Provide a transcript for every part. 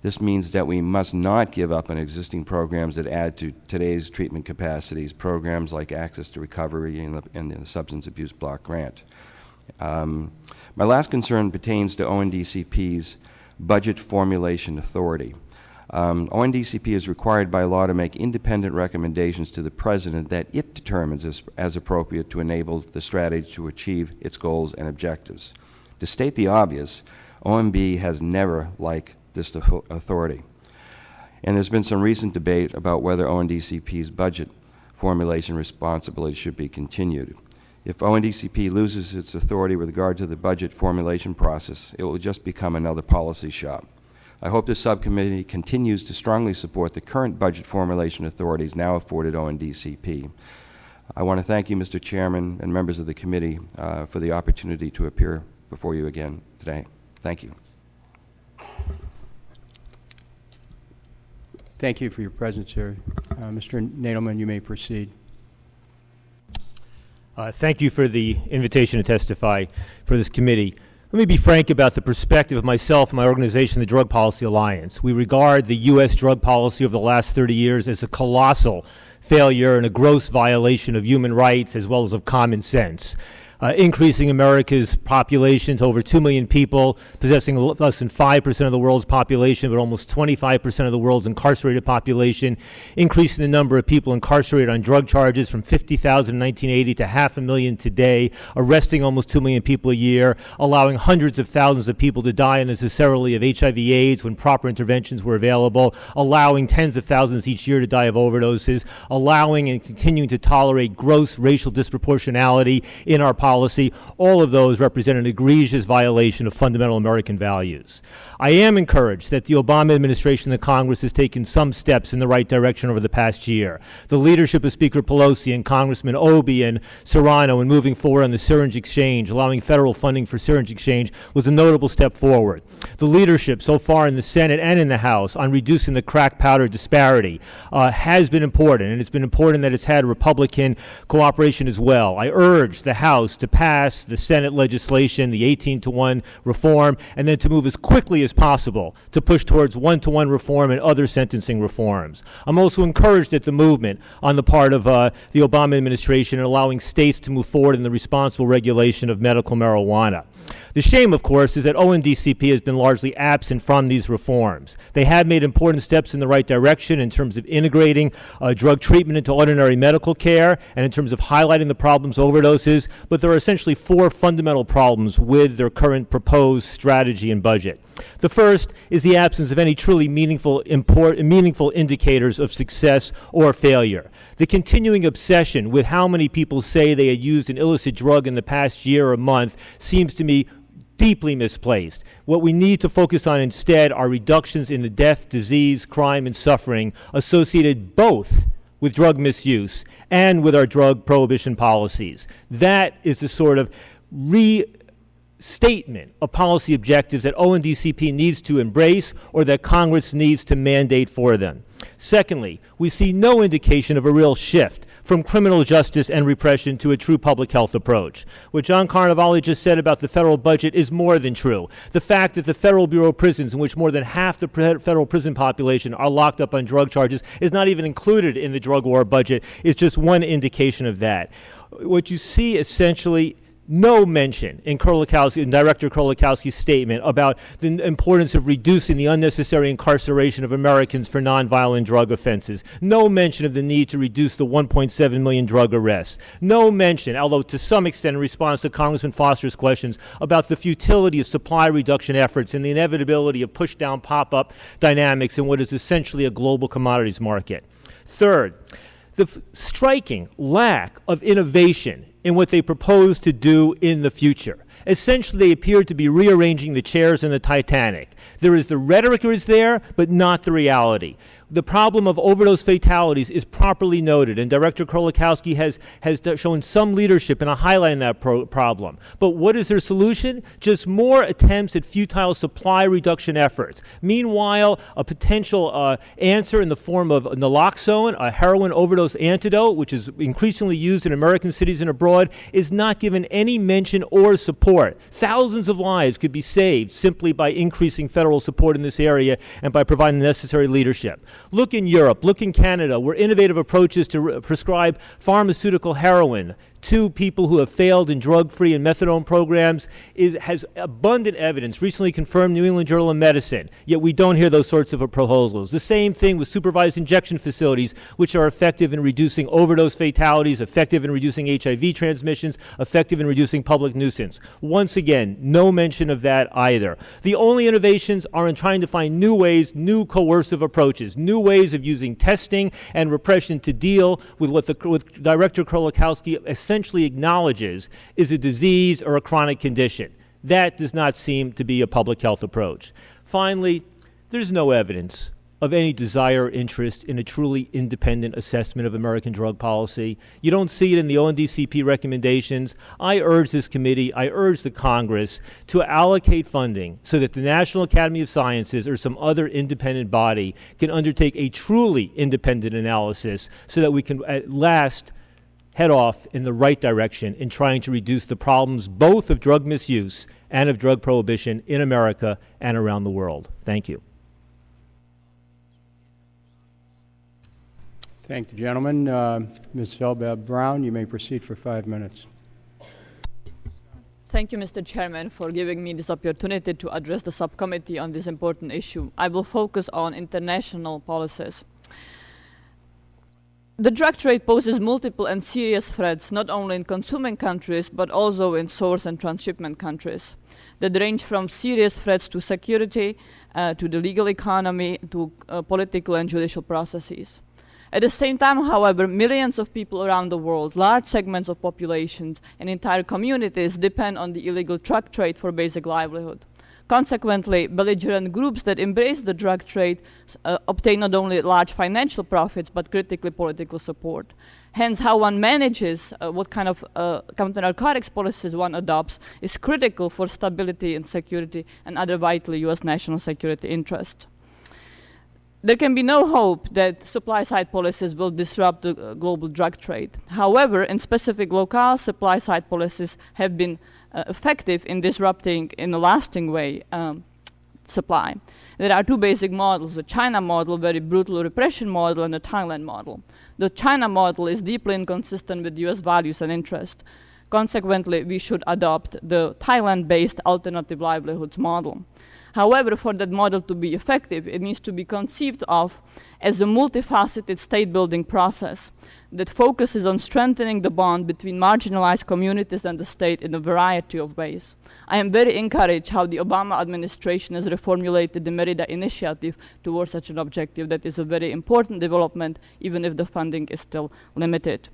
This means that we must not give up on existing programs that add to today's treatment capacities, programs like Access to Recovery and the Substance Abuse Block Grant. My last concern pertains to ONDCP's budget formulation authority. ONDCP is required by law to make independent recommendations to the President that it determines as appropriate to enable the strategy to achieve its goals and objectives. To state the obvious, OMB has never liked this authority. And there's been some recent debate about whether ONDCP's budget formulation responsibility should be continued. If ONDCP loses its authority with regard to the budget formulation process, it will just become another policy shop. I hope this subcommittee continues to strongly support the current budget formulation authorities now afforded ONDCP. I want to thank you, Mr. Chairman, and members of the committee for the opportunity to appear before you again today. Thank you. Thank you for your presence here. Mr. Nadelman, you may proceed. Thank you for the invitation to testify for this committee. Let me be frank about the perspective of myself and my organization, the Drug Policy Alliance. We regard the U.S. drug policy over the last 30 years as a colossal failure and a gross violation of human rights as well as of common sense. Increasing America's population to over 2 million people, possessing less than 5% of the world's population, but almost 25% of the world's incarcerated population, increasing the number of people incarcerated on drug charges from 50,000 in 1980 to 500,000 today, arresting almost 2 million people a year, allowing hundreds of thousands of people to die unnecessarily of HIV/AIDS when proper interventions were available, allowing tens of thousands each year to die of overdoses, allowing and continuing to tolerate gross racial disproportionality in our policy. All of those represent an egregious violation of fundamental American values. I am encouraged that the Obama administration and the Congress has taken some steps in the right direction over the past year. The leadership of Speaker Pelosi and Congressman Obey and Serrano in moving forward on the syringe exchange, allowing federal funding for syringe exchange, was a notable step forward. The leadership so far in the Senate and in the House on reducing the crack powder disparity has been important, and it's been important that it's had Republican cooperation as well. I urge the House to pass the Senate legislation, the 18-to-1 reform, and then to move as quickly as possible to push towards 1-to-1 reform and other sentencing reforms. I'm also encouraged at the movement on the part of the Obama administration in allowing states to move forward in the responsible regulation of medical marijuana. The shame, of course, is that ONDCP has been largely absent from these reforms. They have made important steps in the right direction in terms of integrating drug treatment into ordinary medical care and in terms of highlighting the problems of overdoses, but there are essentially four fundamental problems with their current proposed strategy and budget. The first is the absence of any truly meaningful indicators of success or failure. The continuing obsession with how many people say they had used an illicit drug in the past year or month seems to me deeply misplaced. What we need to focus on instead are reductions in the death, disease, crime, and suffering associated both with drug misuse and with our drug prohibition policies. That is the sort of statement of policy objectives that ONDCP needs to embrace or that Congress needs to mandate for them. Secondly, we see no indication of a real shift from criminal justice and repression to a true public health approach. What John Carnevale just said about the federal budget is more than true. The fact that the Federal Bureau of Prisons, in which more than half the federal prison population are locked up on drug charges, is not even included in the drug war budget, is just one indication of that. What you see essentially no mention in Director Kurlikowski's statement about the importance of reducing the unnecessary incarceration of Americans for nonviolent drug offenses. No mention of the need to reduce the 1.7 million drug arrests. No mention, although to some extent in response to Congressman Foster's questions, about the futility of supply reduction efforts and the inevitability of push-down pop-up dynamics in what is essentially a global commodities market. Third, the striking lack of innovation in what they propose to do in the future. Essentially, they appear to be rearranging the chairs in the Titanic. The rhetoric is there, but not the reality. The problem of overdose fatalities is properly noted, and Director Krolikowski has shown some leadership in highlighting that problem. But what is their solution? Just more attempts at futile supply reduction efforts. Meanwhile, a potential answer in the form of naloxone, a heroin overdose antidote, which is increasingly used in American cities and abroad, is not given any mention or support. Thousands of lives could be saved simply by increasing federal support in this area and by providing the necessary leadership. Look in Europe, look in Canada, where innovative approaches to prescribe pharmaceutical heroin to people who have failed in drug-free and methadone programs has abundant evidence, recently confirmed New England Journal of Medicine, yet we don't hear those sorts of proposals. The same thing with supervised injection facilities, which are effective in reducing overdose fatalities, effective in reducing HIV transmissions, effective in reducing public nuisance. Once again, no mention of that either. The only innovations are in trying to find new ways, new coercive approaches, new ways of using testing and repression to deal with what Director Krolikowski essentially acknowledges is a disease or a chronic condition. That does not seem to be a public health approach. Finally, there's no evidence of any desire or interest in a truly independent assessment of American drug policy. You don't see it in the ONDCP recommendations. I urge this committee, I urge the Congress to allocate funding so that the National Academy of Sciences or some other independent body can undertake a truly independent analysis so that we can at last head off in the right direction in trying to reduce the problems both of drug misuse and of drug prohibition in America and around the world. Thank you. Thank the gentleman. Ms. Velbab-Brown, you may proceed for 5 minutes. Thank you, Mr. Chairman, for giving me this opportunity to address the subcommittee on this important issue. I will focus on international policies. The drug trade poses multiple and serious threats, not only in consuming countries, but also in source and transshipment countries, that range from serious threats to security, to the legal economy, to political and judicial processes. At the same time, however, millions of people around the world, large segments of populations, and entire communities depend on the illegal drug trade for basic livelihood. Consequently, belligerent groups that embrace the drug trade obtain not only large financial profits, but critically political support. Hence, how one manages what kind of counter-narcotics policies one adopts is critical for stability and security and other vital U.S. national security interests. There can be no hope that supply-side policies will disrupt the global drug trade. However, in specific local supply-side policies have been effective in disrupting in a lasting way supply. There are two basic models, the China model, very brutal repression model, and the Thailand model. The China model is deeply inconsistent with US values and interests. Consequently, we should adopt the Thailand-based alternative livelihoods model. However, for that model to be effective, it needs to be conceived of as a multifaceted state-building process that focuses on strengthening the bond between marginalized communities and the state in a variety of ways. I am very encouraged how the Obama administration has reformulated the Merida initiative towards such an objective. That is a very important development, even if the funding is still limited.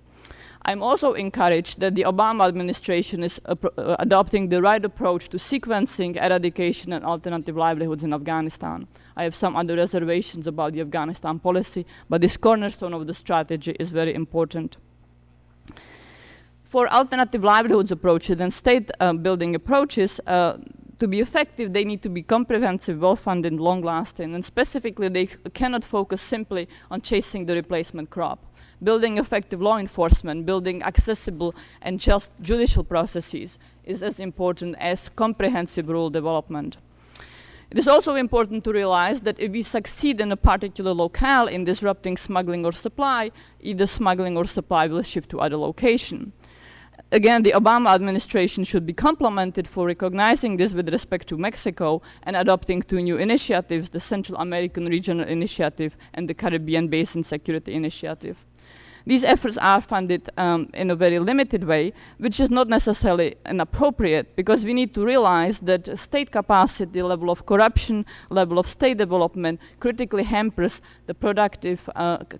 I'm also encouraged that the Obama administration is adopting the right approach to sequencing, eradication, and alternative livelihoods in Afghanistan. I have some other reservations about the Afghanistan policy, but this cornerstone of the strategy is very important. For alternative livelihoods approaches and state-building approaches, to be effective, they need to be comprehensive, well-funded, long-lasting, and specifically, they cannot focus simply on chasing the replacement crop. Building effective law enforcement, building accessible and just judicial processes is as important as comprehensive rule development. It is also important to realize that if we succeed in a particular locale in disrupting smuggling or supply, either smuggling or supply will shift to other location. Again, the Obama administration should be complimented for recognizing this with respect to Mexico and adopting two new initiatives, the Central American Regional Initiative and the Caribbean Basin Security Initiative. These efforts are funded in a very limited way, which is not necessarily inappropriate, because we need to realize that state capacity, level of corruption, level of state development critically hampers the productive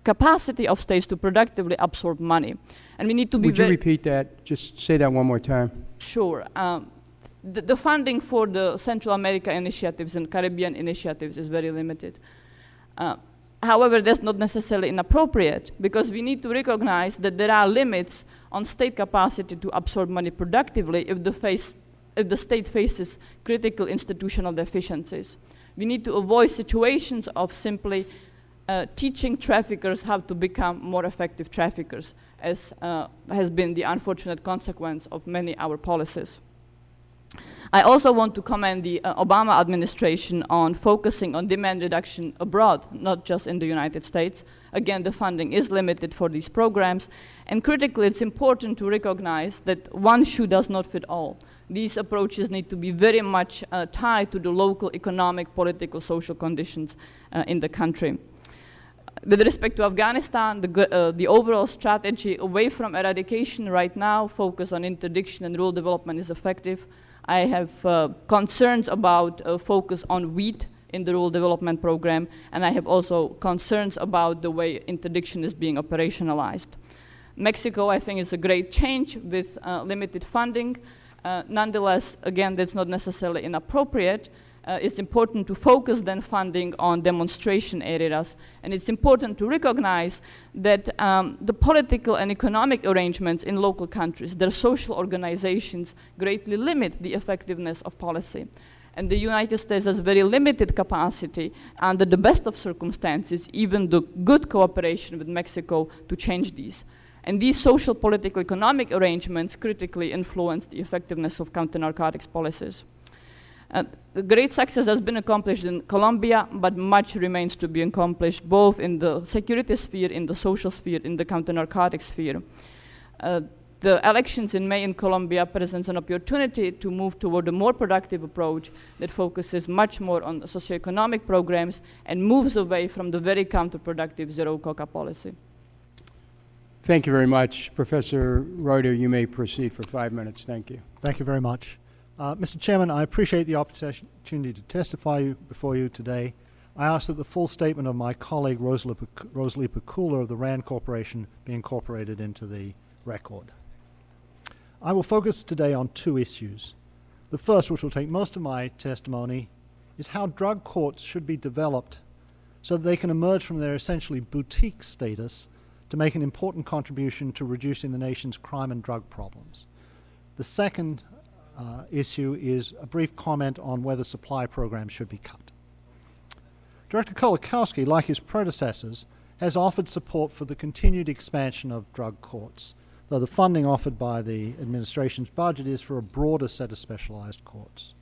capacity of states to productively absorb money. And we need to be Would you repeat that? Just say that one more time. Sure. The funding for the Central America initiatives and Caribbean initiatives is very limited. However, that's not necessarily inappropriate, because we need to recognize that there are limits on state capacity to absorb money productively if the state faces critical institutional deficiencies. We need to avoid situations of simply teaching traffickers how to become more effective traffickers, as has been the unfortunate consequence of many our policies. I also want to commend the Obama administration on focusing on demand reduction abroad, not just in the United States. Again, the funding is limited for these programs, and critically, it's important to recognize that one shoe does not fit all. These approaches need to be very much tied to the local economic, political, social conditions in the country. With respect to Afghanistan, the overall strategy away from eradication right now, focus on interdiction and rural development, is effective. I have concerns about focus on wheat in the rural development program, and I have also concerns about the way interdiction is being operationalized. Mexico, I think, is a great change with limited funding. Nonetheless, again, that's not necessarily inappropriate. It's important to focus then funding on demonstration areas, and it's important to recognize that the political and economic arrangements in local countries, their social organizations, greatly limit the effectiveness of policy. And the United States has very limited capacity under the best of circumstances, even the good cooperation with Mexico, to change these. And these social, political, economic arrangements critically influence the effectiveness of counter-narcotics policies. Great success has been accomplished in Colombia, but much remains to be accomplished both in the security sphere, in the social sphere, in the counter-narcotics sphere. The elections in May in Colombia presents an opportunity to move toward a more productive approach that focuses much more on socioeconomic programs and moves away from the very counterproductive zero coca policy. Thank you very much. Professor Reuter, you may proceed for 5 minutes. Thank you. Thank you very much. Mr. Chairman, I appreciate the opportunity to testify before you today. I ask that the full statement of my colleague Rosalie Pakula of the RAND Corporation be incorporated into the record. I will focus today on two issues. The first, which will take most of my testimony, is how drug courts should be developed so that they can emerge from their essentially boutique status to make an important contribution to reducing the nation's crime and drug problems. The second issue is a brief comment on whether supply programs should be cut. Director Kolakowski, like his predecessors, has offered support for the continued expansion of drug courts, though the funding offered by the administration's budget is for a broader set of specialized courts.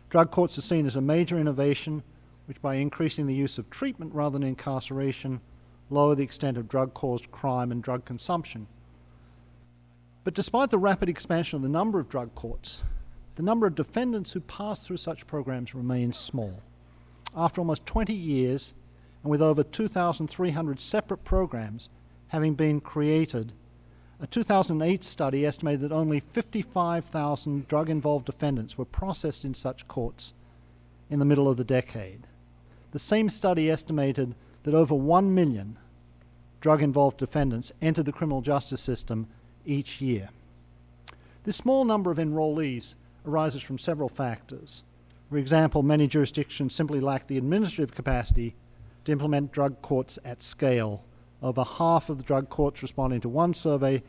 Drug courts are seen as a major innovation, which by increasing the use of treatment rather than incarceration, lower the extent of drug-caused crime and drug consumption. But despite the rapid expansion of the number of drug courts, the number of defendants who pass through such programs remains small. After almost 20 years, and with over 2,300 separate programs having been created, a 2008 study estimated that only 55,000 drug-involved defendants were processed in such courts in the middle of the decade. The same study estimated that over 1 million drug-involved defendants entered the criminal justice system each year. This small number of enrollees arises from several factors. For example, many jurisdictions simply lack the administrative capacity to implement drug courts at scale. Over half of the drug courts responding to one survey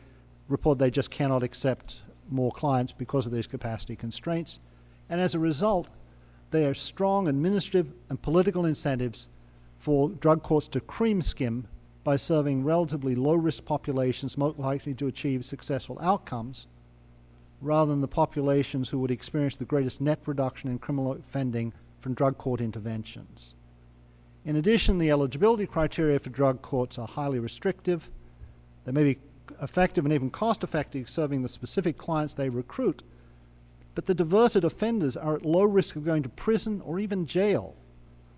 report they just cannot accept more clients because of these capacity constraints. And as a result, there are strong administrative and political incentives for drug courts to cream skim by serving relatively low-risk populations most likely to achieve successful outcomes, rather than the populations who would experience the greatest net reduction in criminal offending from drug court interventions. In addition, the eligibility criteria for drug courts are highly restrictive. They may be effective and even cost-effective serving the specific clients they recruit, but the diverted offenders are at low risk of going to prison or even jail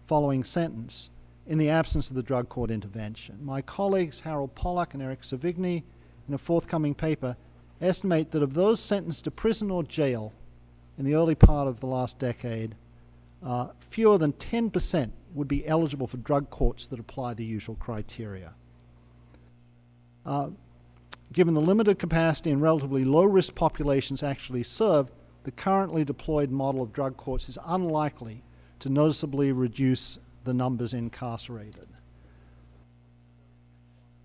following sentence in the absence of the drug court intervention. My colleagues Harold Pollack and Eric Savigny, in a forthcoming paper, estimate that of those sentenced to prison or jail in the early part of the last decade, fewer than 10% would be eligible for drug courts that apply the usual criteria. Given the limited capacity and relatively low-risk populations actually served, the currently deployed model of drug courts is unlikely to noticeably reduce the numbers incarcerated.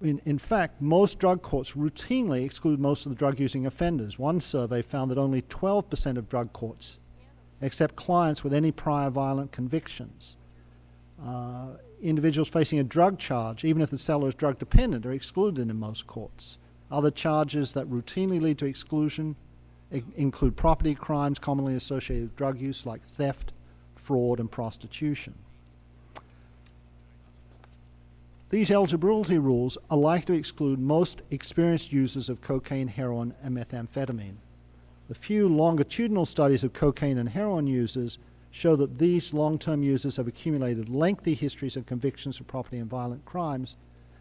In fact, most drug courts routinely exclude most of the drug-using offenders. One survey found that only 12% of drug courts accept clients with any prior violent convictions. Individuals facing a drug charge, even if the seller is drug dependent, are excluded in most courts. Other charges that routinely lead to exclusion include property crimes commonly associated with drug use, like theft, fraud, and prostitution. These eligibility rules are likely to exclude most experienced users of cocaine, heroin, and methamphetamine. The few longitudinal studies of cocaine and heroin users show that these long-term users have accumulated lengthy histories of convictions for property and violent crimes,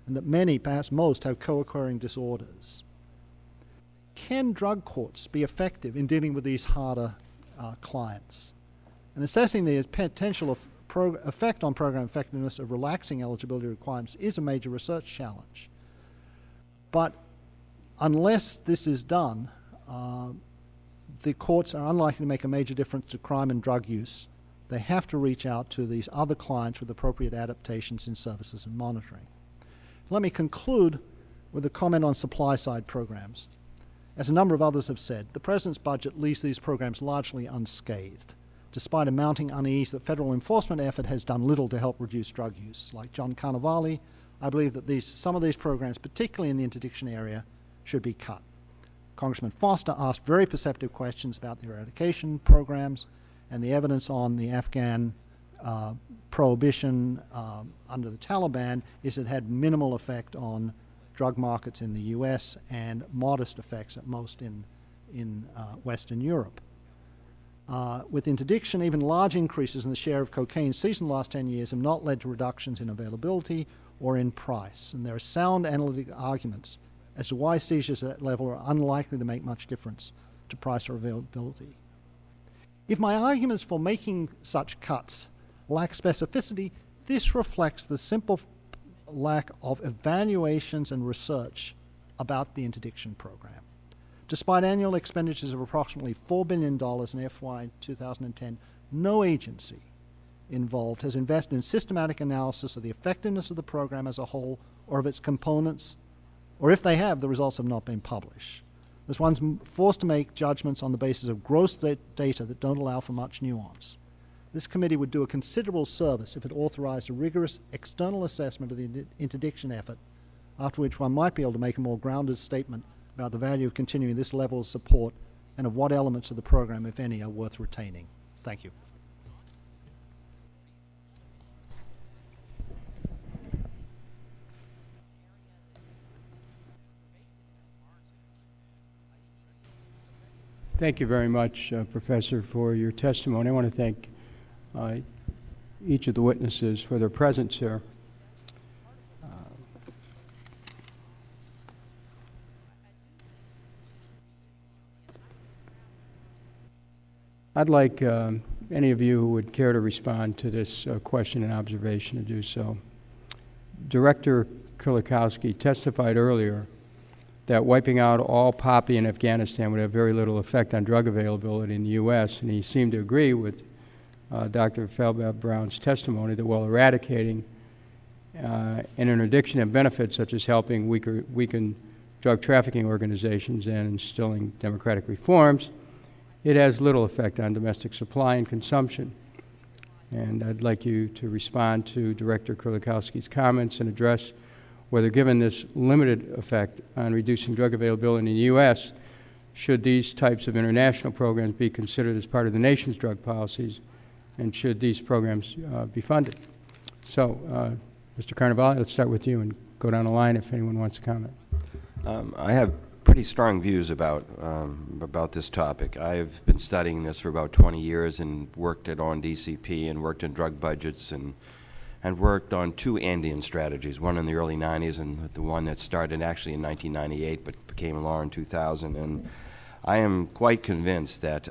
and that many, perhaps most, have co-occurring disorders. Can drug courts be effective in dealing with these harder clients? And assessing the potential effect on program effectiveness of relaxing eligibility requirements is a major research challenge. But unless this is done, the courts are unlikely to make a major difference to crime and drug use. They have to reach out to these other clients with appropriate adaptations in services and monitoring. Let me conclude with a comment on supply-side programs. As a number of others have said, the President's budget leaves these programs largely unscathed, despite a mounting unease that federal enforcement effort has done little to help reduce drug use. Like John Carnevale, I believe that some of these programs, particularly in the interdiction area, should be cut. Congressman Foster asked very perceptive questions about the eradication programs, and the evidence on the Afghan prohibition under the Taliban is it had minimal effect on drug markets in the US and modest effects at most in Western Europe. With interdiction, even large increases in the share of cocaine seized in the last 10 years have not led to reductions in availability or in price. And there are sound analytic arguments as to why seizures at that level are unlikely to make much difference to price or availability. If my arguments for making such cuts lack specificity, this reflects the simple lack of evaluations and research about the interdiction program. Despite annual expenditures of approximately $4 billion in FY 2010, no agency involved has invested in systematic analysis of the effectiveness of the program as a whole or of its components, or if they have, the results have not been published. This one's forced to make judgments on the basis of gross data that don't allow for much nuance. This committee would do a considerable service if it authorized a rigorous external assessment of the interdiction effort, after which one might be able to make a more grounded statement about the value of continuing this level of support and of what elements of the program, if any, are worth retaining. Thank you. Thank you very much, Professor, for your testimony. I want to thank each of the witnesses for their presence here. I'd like any of you who would care to respond to this question and observation to do so. Director Kulikowski testified earlier that wiping out all poppy in Afghanistan would have very little effect on drug availability in the U.S., and he seemed to agree with Dr. Feldman-Brown's testimony that while eradicating an interdiction and benefits such as helping weaken drug trafficking organizations and instilling democratic reforms, it has little effect on domestic supply and consumption. And I'd like you to respond to Director Kulikowski's comments and address whether, given this limited effect on reducing drug availability in the U.S., should these types of international programs be considered as part of the nation's drug policies, and should these programs be funded? So, Mr. Carnevale, let's start with you and go down the line if anyone wants to comment. I have pretty strong views about this topic. I've been studying this for about 20 years and worked at ONDCP and worked in drug budgets and worked on two Andean strategies, one in the early 90s and the one that started actually in 1998 but became law in 2000. And I am quite convinced that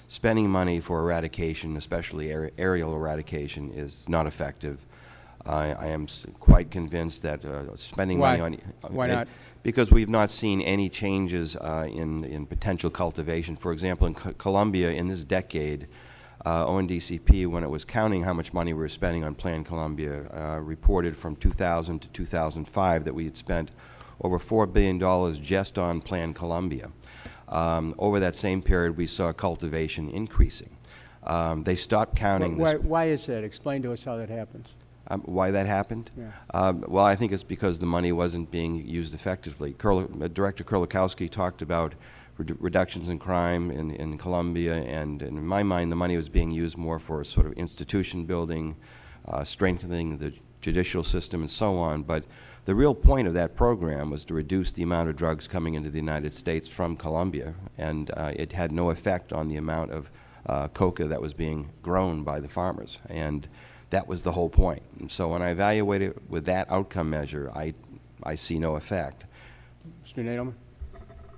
spending money for eradication, especially aerial eradication, is not effective. I am quite convinced that spending money on... Why not? Because we've not seen any changes in potential cultivation. For example, in Colombia in this decade, ONDCP, when it was counting how much money we were spending on Plan Colombia, reported from 2000 to 2005 that we had spent over $4 billion just on Plan Colombia. Over that same period, we saw cultivation increasing. They stopped counting this. Why is that? Explain to us how that happens. Why that happened? Yeah. Well, I think it's because the money wasn't being used effectively. Director Kurlikowski talked about reductions in crime in Colombia, and in my mind, the money was being used more for sort of institution building, strengthening the judicial system, and so on. But the real point of that program was to reduce the amount of drugs coming into the United States from Colombia, and it had no effect on the amount of coca that was being grown by the farmers. And that was the whole point. And so when I evaluate it with that outcome measure, I see no effect. Mr. Nadelman?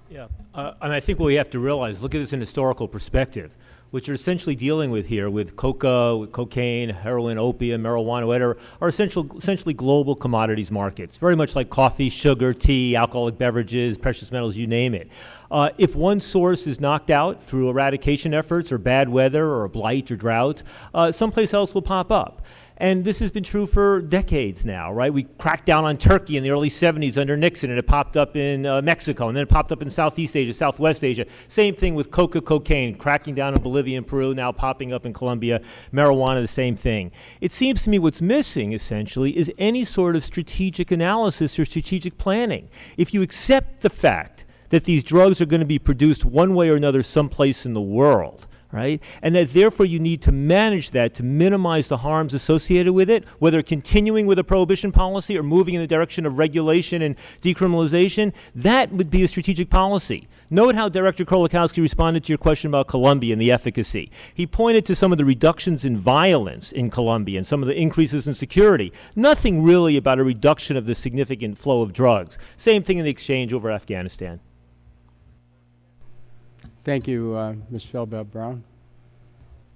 Yeah, and I think what we have to realize, look at this in historical perspective. What you're essentially dealing with here with coca, with cocaine, heroin, opium, marijuana, whatever, are essentially global commodities markets, very much like coffee, sugar, tea, alcoholic beverages, precious metals, you name it. If one source is knocked out through eradication efforts or bad weather or a blight or drought, someplace else will pop up. And this has been true for decades now, right? We cracked down on Turkey in the early 70s under Nixon, and it popped up in Mexico, and then it popped up in Southeast Asia, Southwest Asia. Same thing with cocaine, cracking down in Bolivia and Peru, now popping up in Colombia. Marijuana, the same thing. It seems to me what's missing, essentially, is any sort of strategic analysis or strategic planning. If you accept the fact that these drugs are going to be produced one way or another someplace in the world, right? And that therefore you need to manage that to minimize the harms associated with it, whether continuing with a prohibition policy or moving in the direction of regulation and decriminalization, that would be a strategic policy. Note how Director Kurlikowski responded to your question about Colombia and the efficacy. He pointed to some of the reductions in violence in Colombia and some of the increases in security. Nothing really about a reduction of the significant flow of drugs. Same thing in the exchange over Afghanistan. Thank you, Ms. Feldbaum-Brown.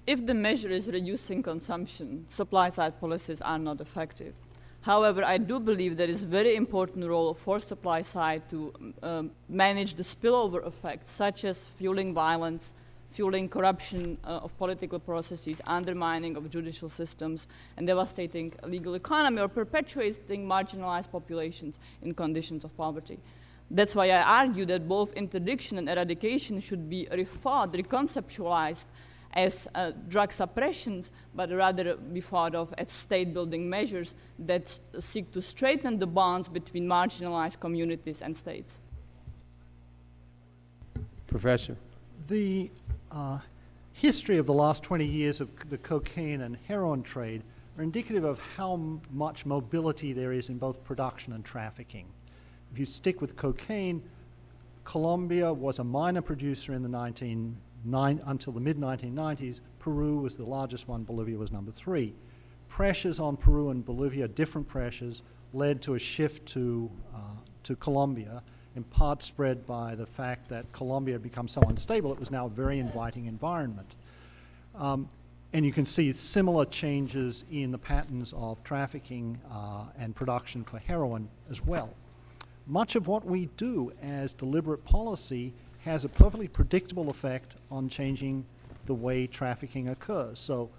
If the measure is reducing consumption, supply-side policies are not effective. However, I do believe there is a very important role for supply side to manage the spillover effects, such as fueling violence, fueling corruption of political processes, undermining of judicial systems, and devastating legal economy, or perpetuating marginalized populations in conditions of poverty. That's why I argue that both interdiction and eradication should be rethought, reconceptualized as drug suppressions, but rather be thought of as state-building measures that seek to straighten the bonds between marginalized communities and states. Professor. The history of the last 20 years of the cocaine and heroin trade are indicative of how much mobility there is in both production and trafficking. If you stick with cocaine, Colombia was a minor producer in the until the mid-1990s. Peru was the largest one. Bolivia was number 3. Pressures on Peru and Bolivia, different pressures, led to a shift to Colombia, in part spread by the fact that Colombia had become so unstable. It was now a very inviting environment. And you can see similar changes in the patterns of trafficking and production for heroin as well. Much of what we do as deliberate policy has a perfectly predictable effect on changing the way trafficking occurs. So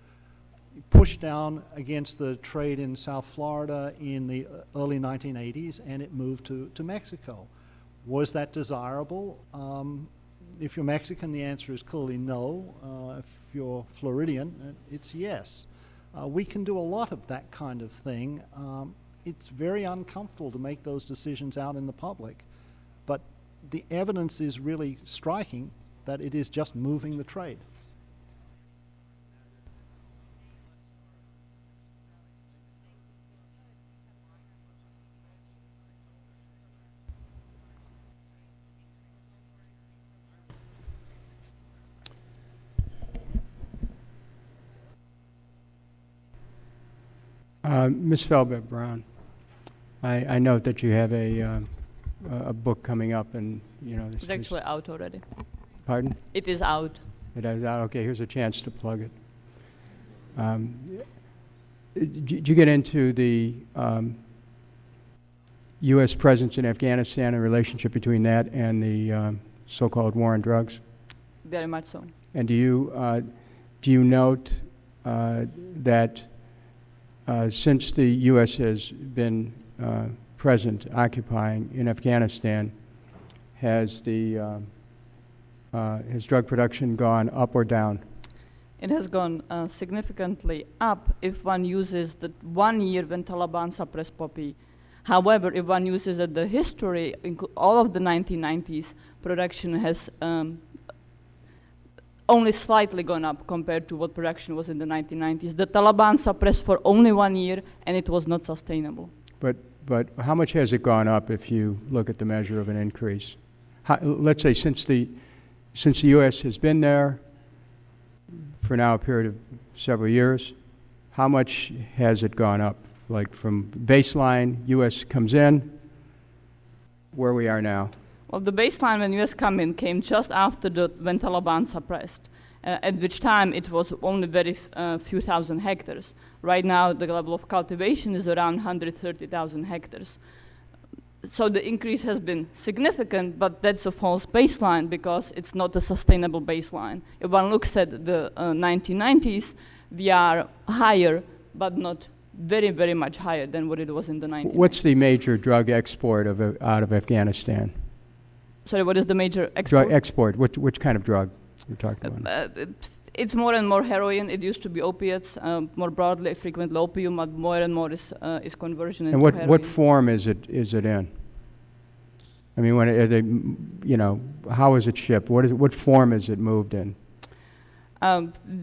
push down against the trade in South Florida in the early 1980s, and it moved to Mexico. Was that desirable? If you're Mexican, the answer is clearly no. If you're Floridian, it's yes. We can do a lot of that kind of thing. It's very uncomfortable to make those decisions out in the public, but the evidence is really striking that it is just moving the trade. Ms. Feldbaum-Brown, I note that you have a book coming up, and It's actually out already. Pardon? It is out. It is out. Okay, here's a chance to plug it. Did you get into the U.S. presence in Afghanistan and relationship between that and the so-called war on drugs? Very much so. And do you do you note that since the U.S. has been present, occupying in Afghanistan, has drug production gone up or down? It has gone significantly up if one uses the 1 year when Taliban suppressed poppy. However, if one uses the history, all of the 1990s, production has only slightly gone up compared to what production was in the 1990s. The Taliban suppressed for only 1 year, and it was not sustainable. But how much has it gone up if you look at the measure of an increase? Let's say since the U.S. has been there for now a period of several years, how much has it gone up? Like from baseline, U.S. comes in, where we are now? Well, the baseline when U.S. came just after when Taliban suppressed, at which time it was only very few thousand hectares. Right now, the level of cultivation is around 130,000 hectares. So the increase has been significant, but that's a false baseline because it's not a sustainable baseline. If one looks at the 1990s, we are higher, but not very, very much higher than what it was in the 1990s. What's the major drug export out of Afghanistan? Sorry, what is the major export? Drug export. Which kind of drug you're talking about? It's more and more heroin. It used to be opiates, more broadly, frequently opium, but more and more is conversion into heroin. And what form is it in? I mean, when are they, how is it shipped? What form is it moved in?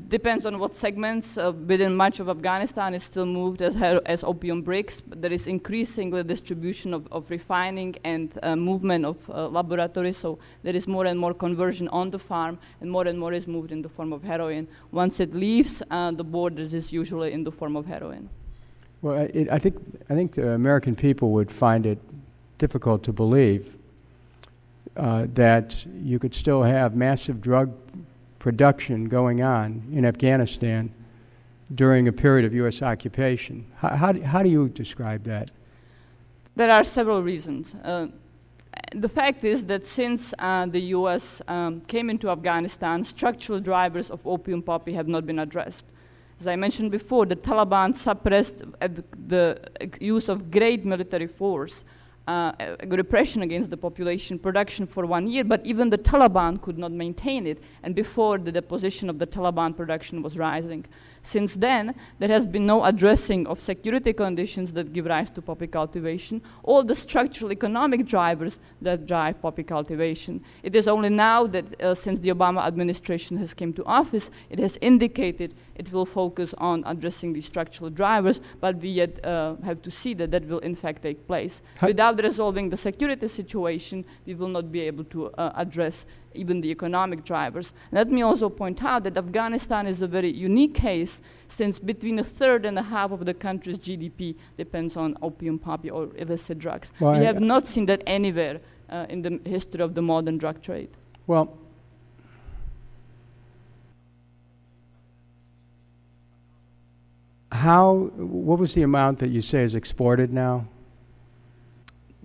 Depends on what segments. Within much of Afghanistan, it's still moved as opium bricks, but there is increasingly distribution of refining and movement of laboratories, so there is more and more conversion on the farm, and more is moved in the form of heroin. Once it leaves the borders, it's usually in the form of heroin. Well, I think the American people would find it difficult to believe that you could still have massive drug production going on in Afghanistan during a period of U.S. occupation. How do you describe that? There are several reasons. The fact is that since the U.S. Came into Afghanistan, structural drivers of opium poppy have not been addressed. As I mentioned before, the Taliban suppressed the use of great military force, repression against the population, production for 1 year, but even the Taliban could not maintain it, and before the deposition of the Taliban, production was rising. Since then, there has been no addressing of security conditions that give rise to poppy cultivation, all the structural economic drivers that drive poppy cultivation. It is only now that since the Obama administration has come to office, it has indicated it will focus on addressing these structural drivers, but we yet have to see that will in fact take place. Without resolving the security situation, we will not be able to address even the economic drivers. Let me also point out that Afghanistan is a very unique case, since between a third and a half of the country's GDP depends on opium poppy or illicit drugs. Well, we have not seen that anywhere in the history of the modern drug trade. Well, what was the amount that you say is exported now?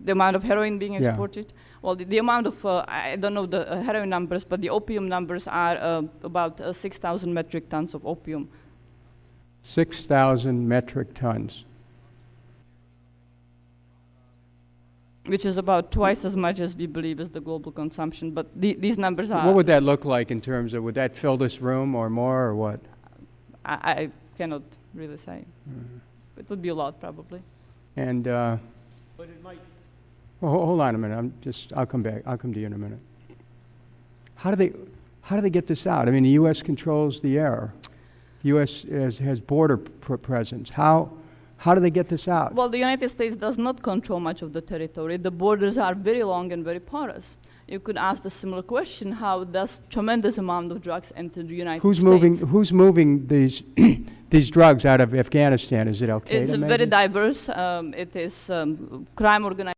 The amount of heroin being Yeah. exported? Well, the amount of, I don't know the heroin numbers, but the opium numbers are about 6,000 metric tons of opium. 6,000 metric tons. Which is about twice as much as we believe is the global consumption, but these numbers are... What would that look like in terms of, would that fill this room or more, or what? I cannot really say. It would be a lot, probably. And, But it might. well, hold on a minute, I'll come back, I'll come to you in a minute. How do they get this out? I mean, the U.S. controls the air. The U.S. has border presence. How do they get this out? Well, the United States does not control much of the territory. The borders are very long and very porous. You could ask the similar question: how does tremendous amount of drugs enter the United States? Who's moving these these drugs out of Afghanistan? Is it Al Qaeda? It's maybe? very diverse. It is crime organizations.